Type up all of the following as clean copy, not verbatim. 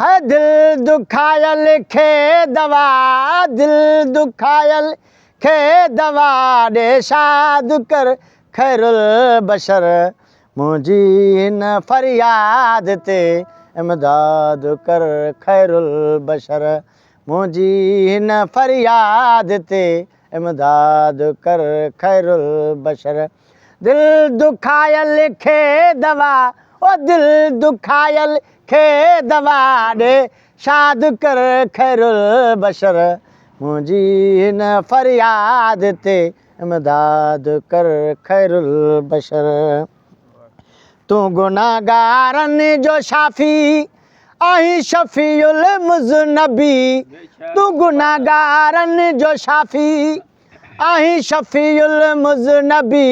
है दिल दुखायल खे दवा, दिल दुखायल खे दवा ॾे शाद कर खैरुल बशर। मुंहिंजी हिन फरियाद ते इमदाद कर खैरुल बशर। मुंहिंजी हिन फरियाद ते इमदाद कर खैरुल बशर। दिल दुखायल खे दवा, ओ दिल दुखायल खे दवा ॾे शाद कर खैरुल बशर। मुंहिंजी हिन फरियाद ते इमदाद कर खैरुल बशर। तूं गुनाहगारनि जो शाफ़ी आहीं शफ़ीउल मुज़नबी। तूं गुनाहगारनि जो शाफ़ी आहीं शफ़ीउल मुज़नबी।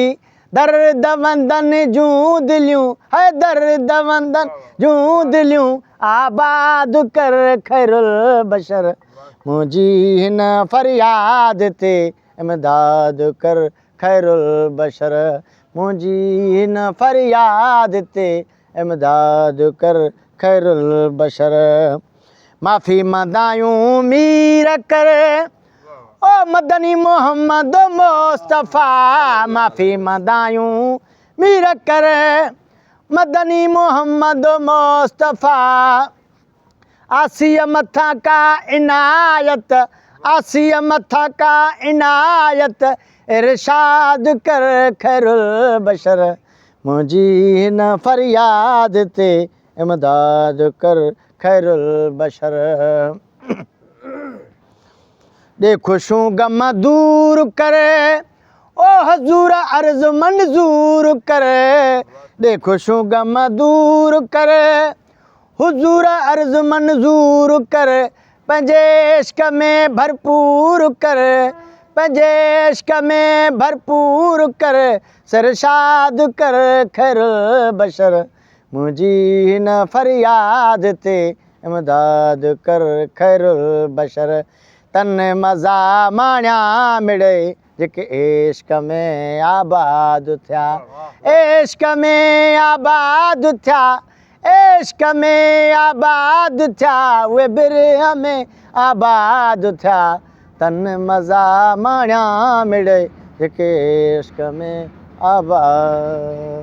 दर्द वंदन जूं दिलियूं, है दर्द वंदन जूं दिलियूं आबाद कर खैरुल बशर। मुंहिंजी हिन फरियाद ते इमदाद कर खैरुल बशर। मुंहिंजी हिन फरियाद ते इमदाद कर खैरुल बशर। माफ़ी मंदायूं मीर कर ओ मदनी मोहम्मद मुस्तफ़ा। माफ़ी मंदायूं मीर कर मदनी मोहम्मद मुस्तफ़ा। आसीअ मथां का इनायत, आसीअ मथां का इनायत इरशाद कर खैरुल बशर। मुंहिंजी हिन फरियाद ते इमदाद कर खैरुल बशर। ॾे ख़ुशियूं गम दूर करे ओ हज़ूर अर्ज़ मंज़ूर करे। ॾे ख़ुशियूं गम दूर करे हुज़ूर अर्ज़ मंज़ूर करे। पंहिंजे इश्क में भरपूर करे, पंहिंजे इश्क में भरपूर करे सरशाद कर खैरुल बशर। मुंहिंजी हिन फरियाद ते इमदाद कर खैरुल बशर। तन मज़ा माणिया मिड़े जेके इश्क में आबाद थिया, इश्क में आबाद थिया, इश्क में आबाद थिया उहे बिरह में आबाद थिया। तन मज़ा माणिया मिड़े जेके इश्क में आबाद।